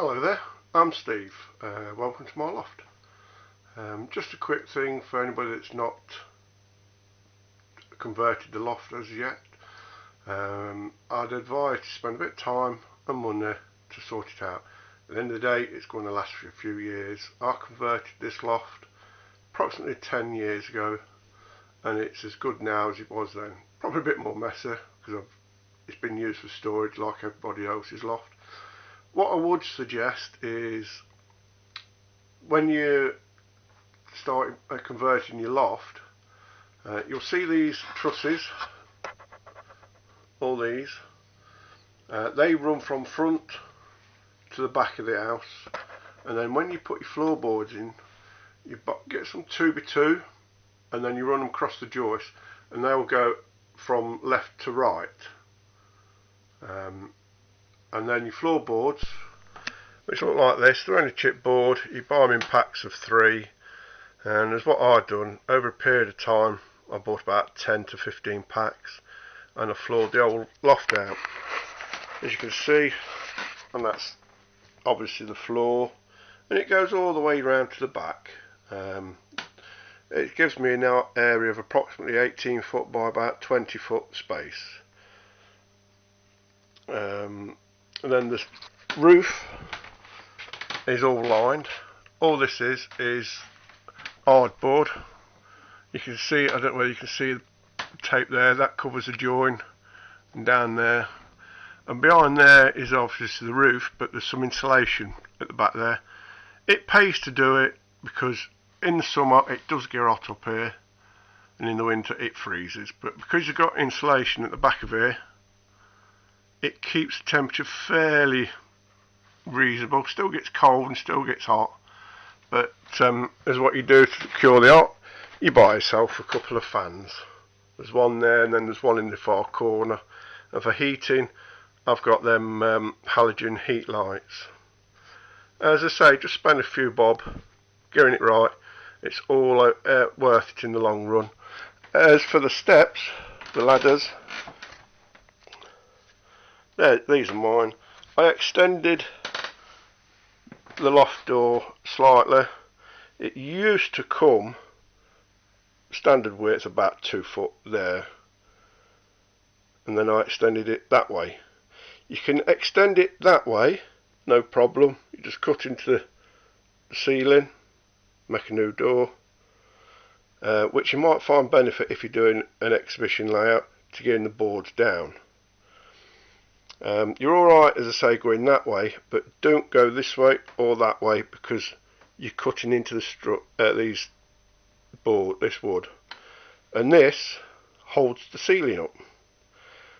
Hello there, I'm Steve. Welcome to my loft. Just a quick thing for anybody that's not converted the loft as yet. I'd advise to spend a bit of time and money to sort it out. At the end of the day, it's going to last for a few years. I converted this loft approximately 10 years ago, and it's as good now as it was then. Probably a bit more messy because it's been used for storage like everybody else's loft. What I would suggest is when you start converting your loft, you'll see these trusses, all these, they run from front to the back of the house, and then when you put your floorboards in, you get some 2x2 and then you run them across the joist and they will go from left to right. And then your floorboards, which look like this, they're only chipboard. You buy them in packs of 3, and as what I've done over a period of time, I bought about 10 to 15 packs, and I floored the old loft out, as you can see, and that's obviously the floor, and it goes all the way around to the back. It gives me an area of approximately 18 foot by about 20 foot space. And then the roof is all lined. All this is hardboard. You can see, I don't know whether you can see the tape there, that covers the join, and down there, and behind there is obviously the roof, but there's some insulation at the back there. It pays to do it because in the summer it does get hot up here, and in the winter it freezes, but because you've got insulation at the back of here, it keeps the temperature fairly reasonable. Still gets cold and still gets hot, but as what you do to cure the hot, you buy yourself a couple of fans. There's one there, and then there's one in the far corner, and for heating I've got them halogen heat lights. As I say, just spend a few bob getting it right. It's all worth it in the long run. As for the steps, the ladders, these are mine. I extended the loft door slightly. It used to come standard width about 2 foot there, and then I extended it that way. You can extend it that way, no problem. You just cut into the ceiling, make a new door, which you might find benefit if you're doing an exhibition layout to getting the boards down. You're alright, as I say, going that way, but don't go this way or that way because you're cutting into the this wood, and this holds the ceiling up.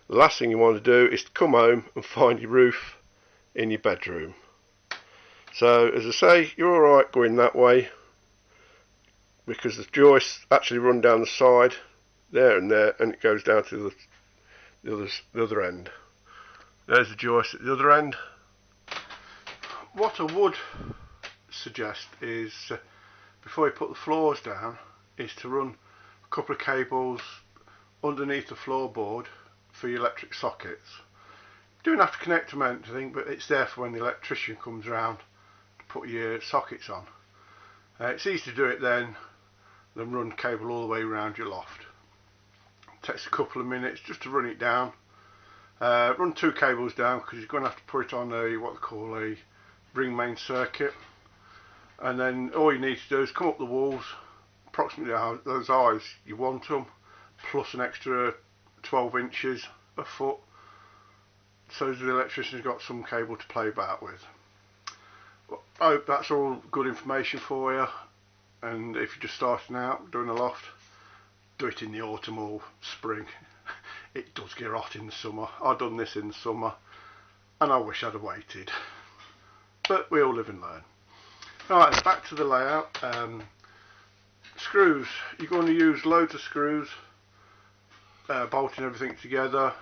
The last thing you want to do is to come home and find your roof in your bedroom. So as I say, you're alright going that way because the joists actually run down the side there, and it goes down to the other end. There's the joist at the other end. What I would suggest is, before you put the floors down, is to run a couple of cables underneath the floorboard for your electric sockets. You don't have to connect them to anything, but it's there for when the electrician comes around to put your sockets on. It's easy to do it then than run cable all the way around your loft. It takes a couple of minutes just to run it down. Run 2 cables down because you're going to have to put it on what they call a ring main circuit, and then all you need to do is come up the walls approximately those eyes you want them, plus an extra 12 inches a foot, so the electrician's got some cable to play about with. I hope that's all good information for you, and if you're just starting out doing a loft, do it in the autumn or spring. It does get hot in the summer. I've done this in the summer and I wish I'd have waited, but we all live and learn. Alright, back to the layout. Screws, you're going to use loads of screws, bolting everything together.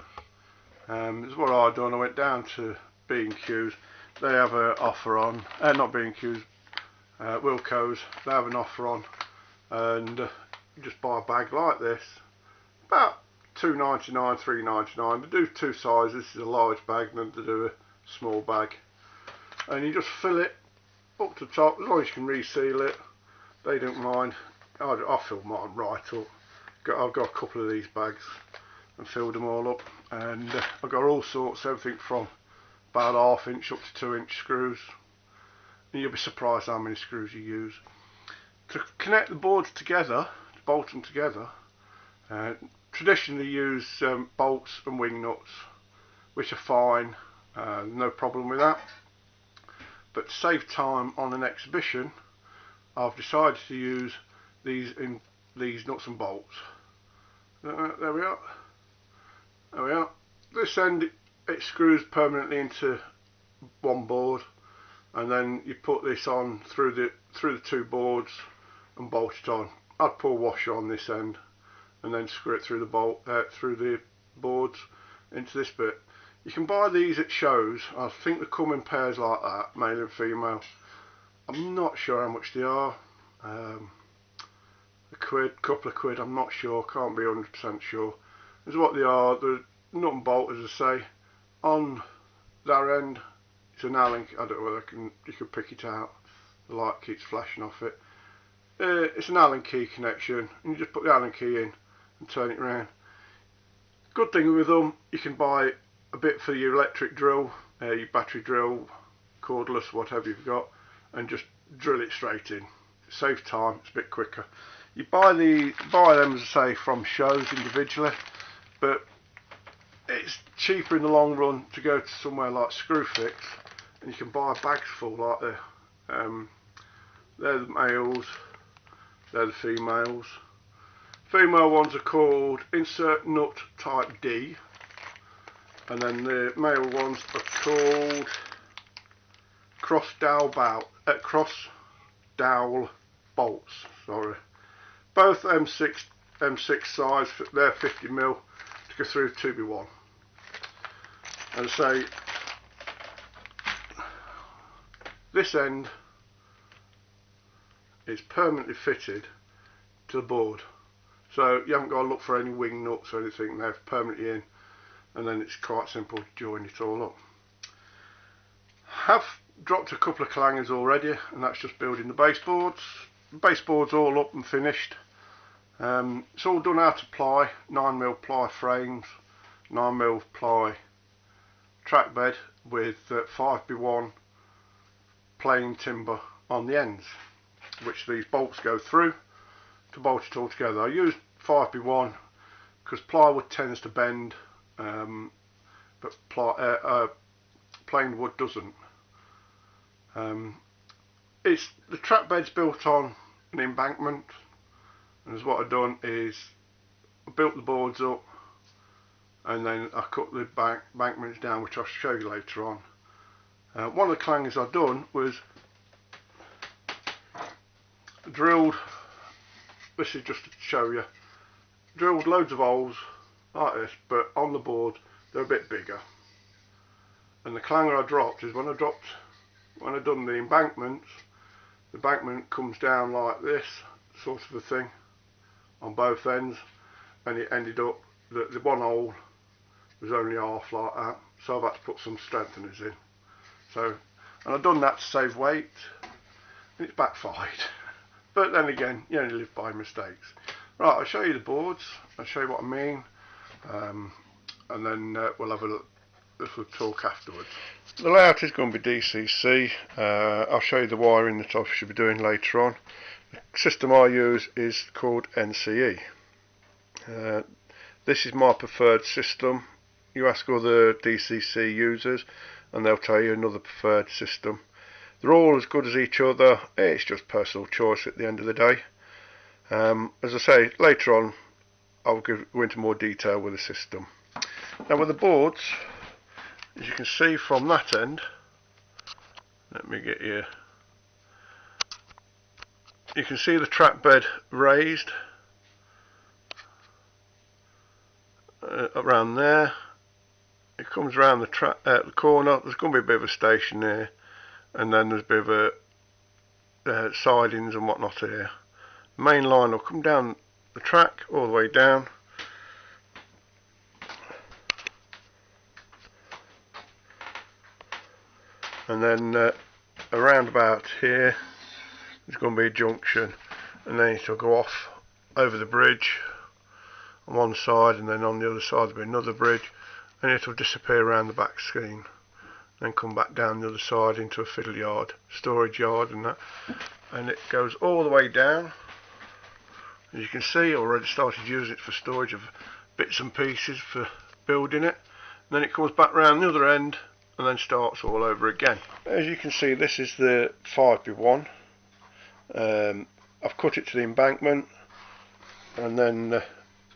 This is what I've done. I went down to B&Q's. They have an offer on, not B&Q's, Wilco's. They have an offer on, and you just buy a bag like this, about £2.99, £3.99. They do 2 sizes. This is a large bag, and then they do a small bag. and you just fill it up to the top, as long as you can reseal it. They don't mind. I fill mine right up. I've got a couple of these bags and filled them all up, and I've got all sorts, everything from about 1/2 inch up to 2-inch screws, and you'll be surprised how many screws you use. To connect the boards together, to bolt them together, traditionally use bolts and wing nuts, which are fine, no problem with that. But to save time on an exhibition, I've decided to use these nuts and bolts. There we are. There we are. This end it screws permanently into one board, and then you put this on through the two boards and bolt it on. I'd pour washer on this end and then screw it through the boards into this bit. You can buy these at shows. I think they come in pairs like that, male and female. I'm not sure how much they are. Couple of quid, I'm not sure, can't be 100% sure. This is what they are. The nut and bolt, as I say, on that end, it's an Allen. I don't know whether you can pick it out. The light keeps flashing off it. It's an Allen key connection, and you just put the Allen key in and turn it around. Good thing with them, you can buy a bit for your electric drill, your battery drill, cordless, whatever you've got, and just drill it straight in. It saves time, it's a bit quicker. You buy them, as I say, from shows individually, but it's cheaper in the long run to go to somewhere like Screwfix, and you can buy bags full like this. They're the males, they're the females. Female ones are called Insert Nut Type D, and then the male ones are called Cross dowel bolts. Sorry. Both M6 size, they're 50mm to go through 2x1. And say this end is permanently fitted to the board, so you haven't got to look for any wing nuts or anything. They're permanently in, and then it's quite simple to join it all up. Have dropped a couple of clangers already, and that's just building the baseboards. The baseboard's all up and finished. It's all done out of ply, 9mm ply frames, 9mm ply track bed with 5x1 plain timber on the ends, which these bolts go through to bolt it all together. I use 5x1 because plywood tends to bend, but plain wood doesn't. The track bed's built on an embankment, and what I've done is I built the boards up, and then I cut the embankments down, which I'll show you later on. One of the clangers I've done was drilled, this is just to show you, drilled loads of holes like this, but on the board they're a bit bigger. And the clanger I dropped is when I've done the embankment comes down like this, sort of a thing, on both ends, and it ended up that the one hole was only half like that, so I've had to put some strengtheners in. So, and I've done that to save weight, and it's backfired. But then again, you only live by mistakes. Right, I'll show you the boards, I'll show you what I mean, and then we'll have a little talk afterwards. The layout is going to be DCC. I'll show you the wiring that I should be doing later on. The system I use is called NCE. This is my preferred system. You ask other DCC users and they'll tell you another preferred system. They're all as good as each other. It's just personal choice at the end of the day. As I say, later on I'll go into more detail with the system. Now with the boards, as you can see from that end, let me get you. You can see the track bed raised around there. It comes around the corner. There's going to be a bit of a station here, and then there's a bit of a sidings and whatnot here. The main line will come down the track all the way down. and then around about here there's going to be a junction, and then it'll go off over the bridge on one side, and then on the other side there'll be another bridge, and it'll disappear around the back scheme, then come back down the other side into a fiddle yard, storage yard and that, and it goes all the way down. As you can see, I already started using it for storage of bits and pieces for building it. And then it comes back round the other end and then starts all over again. As you can see, this is the 5x1. I've cut it to the embankment, and then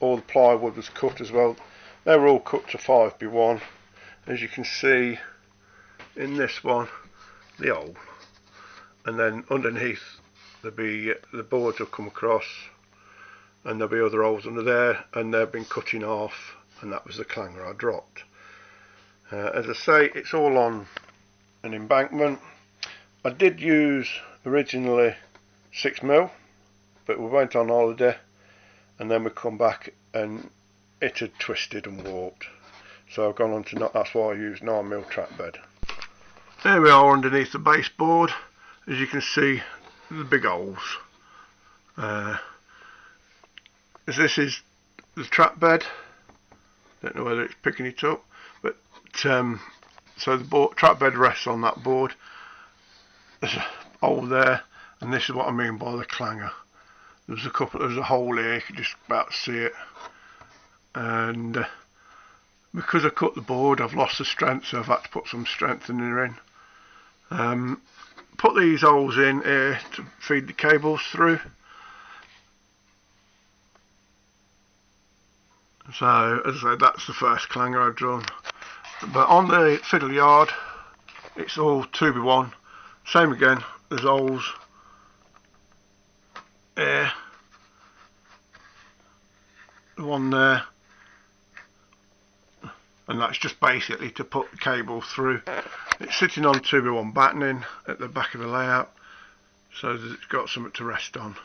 all the plywood was cut as well. They were all cut to 5x1. As you can see in this one, the hole, and then underneath there'll be the boards will come across, and there'll be other holes under there, and they've been cut in half, and that was the clanger I dropped. As I say, it's all on an embankment. I did use originally 6mm, but we went on holiday and then we come back and it had twisted and warped, so I've gone on to that's why I used 9mm track bed. There we are underneath the baseboard. As you can see, the big holes. As this is the trap bed, don't know whether it's picking it up, but so the trap bed rests on that board. There's a hole there, and this is what I mean by the clanger. There's a hole here, you can just about see it, and because I cut the board, I've lost the strength, so I've had to put some strengthener in. Put these holes in here to feed the cables through. So, as I said, that's the first clanger I've drawn. But on the fiddle yard, it's all 2x1. Same again, there's holes here, the one there, and that's just basically to put the cable through. It's sitting on 2x1 battening at the back of the layout, so that it's got something to rest on.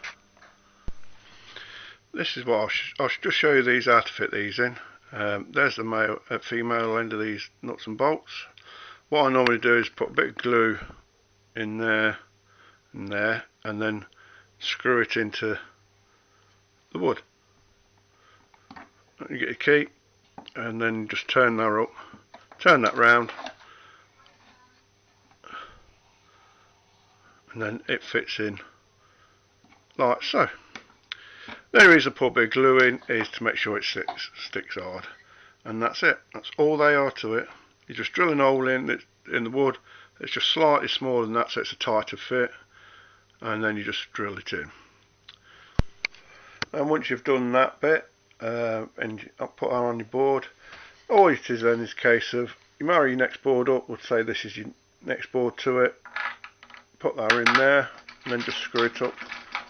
This is what I'll just show you these, how to fit these in. There's the female end of these nuts and bolts. What I normally do is put a bit of glue in there and there, and then screw it into the wood. You get your key, and then just turn that up, turn that round, and then it fits in like so. The only reason I put a bit of glue in is to make sure it sticks hard, and that's it. That's all they are to it. You just drill an hole in the wood. It's just slightly smaller than that, so it's a tighter fit, and then you just drill it in. And once you've done that bit, and I'll put that on your board, all it is then is a case of you marry your next board up. We'll say this is your next board to it. Put that in there, and then just screw it up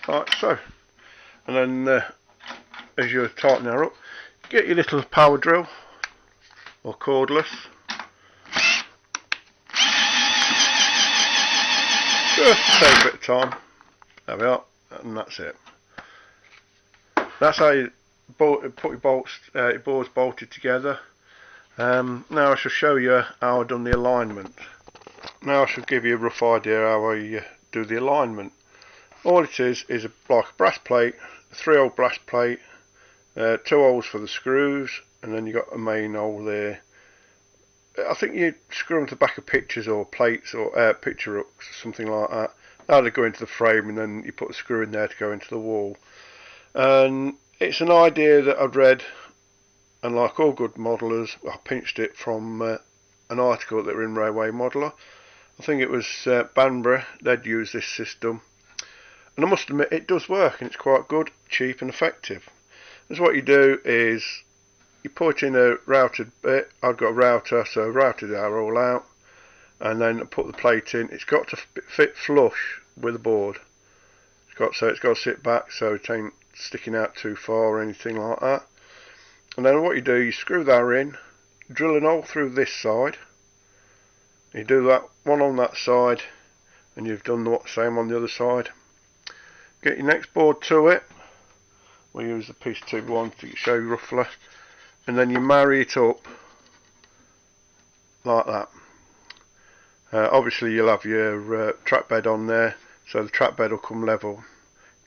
like so. And then as you tighten that up, get your little power drill or cordless. Just take a bit of time. There we are, and that's it. That's how you put your boards bolted together. Now I shall show you how I've done the alignment. Now I shall give you a rough idea how I do the alignment. All it is like a brass plate, a 3-hole brass plate, 2 holes for the screws, and then you got a main hole there. I think you screw them to the back of pictures or plates or picture hooks, something like that. Now they go into the frame, and then you put a screw in there to go into the wall. And it's an idea that I've read, and like all good modelers, I pinched it from an article that were in Railway Modeller. I think it was Banbury, they'd use this system. And I must admit, it does work, and it's quite good, cheap and effective. Because what you do is, you put in a routed bit. I've got a router, so I routed that all out, and then I put the plate in. It's got to fit flush with the board. It's got to sit back, so it ain't sticking out too far or anything like that. And then what you do, you screw that in, drill an hole through this side. You do that one on that side, and you've done the same on the other side. Get your next board to it. We'll use the piece 2x1 to show you roughly, and then you marry it up like that. Obviously you'll have your track bed on there, so the track bed will come level.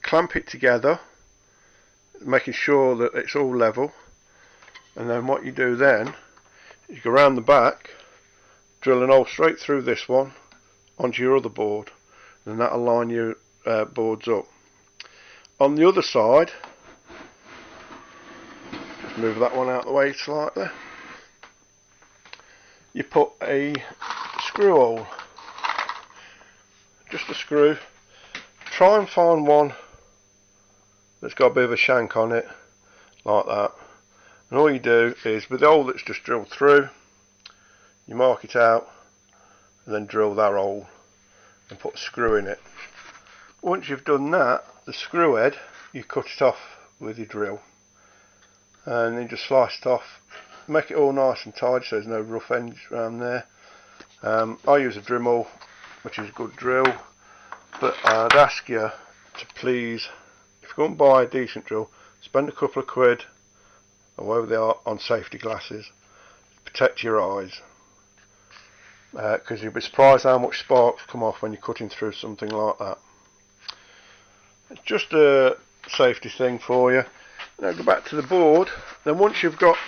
Clamp it together, making sure that it's all level, and then what you do then, you go around the back, drill an hole straight through this one onto your other board, and that'll line your boards up. On the other side, just move that one out of the way slightly, you put a screw hole, just a screw. Try and find one that's got a bit of a shank on it, like that. And all you do is, with the hole that's just drilled through, you mark it out and then drill that hole and put a screw in it. Once you've done that, the screw head, you cut it off with your drill and then just slice it off. Make it all nice and tight so there's no rough ends around there. I use a Dremel, which is a good drill, but I'd ask you to please, if you go and buy a decent drill, spend a couple of quid or whatever they are on safety glasses. Protect your eyes, because you'll be surprised how much sparks come off when you're cutting through something like that. It's just a safety thing for you. Now go back to the board. Then once you've got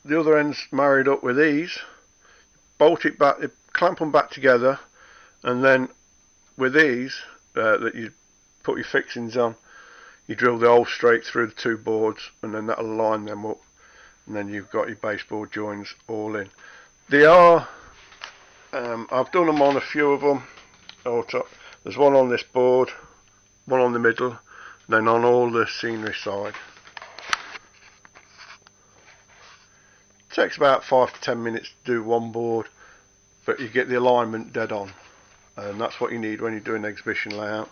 the other ends married up with these, bolt it back, clamp them back together, and then with these that you put your fixings on, you drill the hole straight through the two boards, and then that'll line them up, and then you've got your baseboard joins all in. They are, I've done them on a few of them. There's one on this board, one on the middle, then on all the scenery side. It takes about 5 to 10 minutes to do one board, but you get the alignment dead on, and that's what you need when you're doing exhibition layout.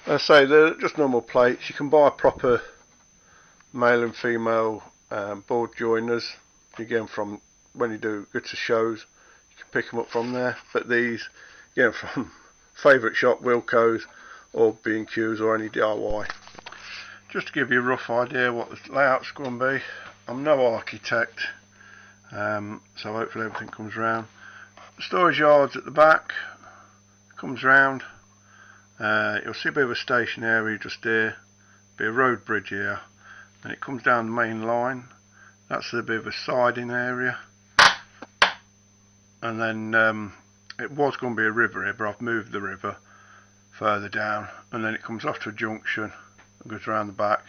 As I say, they're just normal plates. You can buy proper male and female board joiners. You get them from, when you go to shows, you can pick them up from there. But these, you get them from favourite shop, Wilco's or B&Q's or any DIY. Just to give you a rough idea what the layout's going to be. I'm no architect, so hopefully everything comes round. The storage yard's at the back, comes round. You'll see a bit of a station area just here, be a road bridge here, and it comes down the main line. That's a bit of a siding area, and then it was going to be a river here, but I've moved the river further down, and then it comes off to a junction and goes around the back,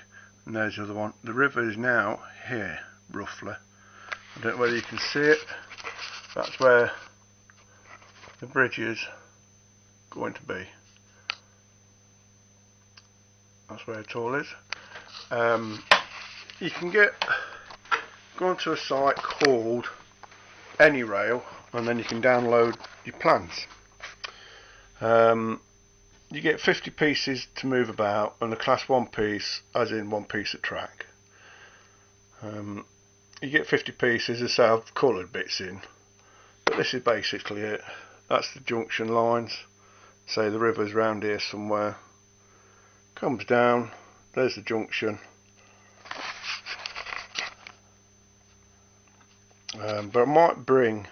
and there's the other one. The river is now here, roughly. I don't know whether you can see it. That's where the bridge is going to be. That's where it all is. You can go onto a site called AnyRail, and then you can download your plans. You get 50 pieces to move about, and a class 1 piece, as in one piece of track. You get 50 pieces, as I say, I've coloured bits in, but this is basically it. That's the junction lines. Say the river's round here somewhere. Comes down, there's the junction. But I might bring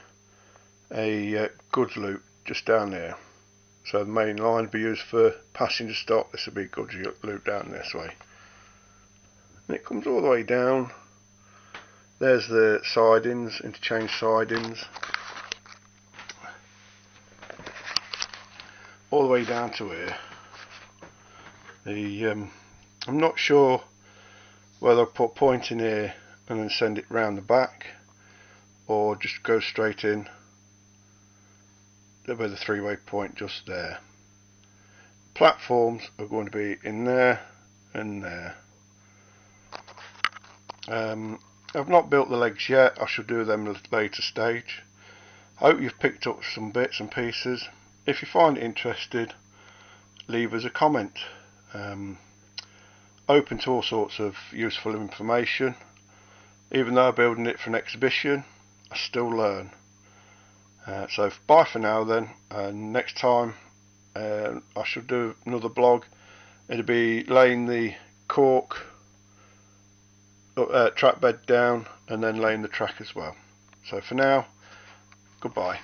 a goods loop just down there. So the main line will be used for passenger stop. This will be a goods loop down this way. And it comes all the way down. There's the sidings, interchange sidings. All the way down to here. I'm not sure whether I'll put a point in here and then send it round the back, or just go straight in with a three-way point just there. Platforms are going to be in there and there. I've not built the legs yet. I shall do them at a later stage. I hope you've picked up some bits and pieces. If you find it interested, leave us a comment. Open to all sorts of useful information. Even though I'm building it for an exhibition, I still learn. So bye for now then, and next time I shall do another blog. It'll be laying the cork track bed down and then laying the track as well. So for now, goodbye.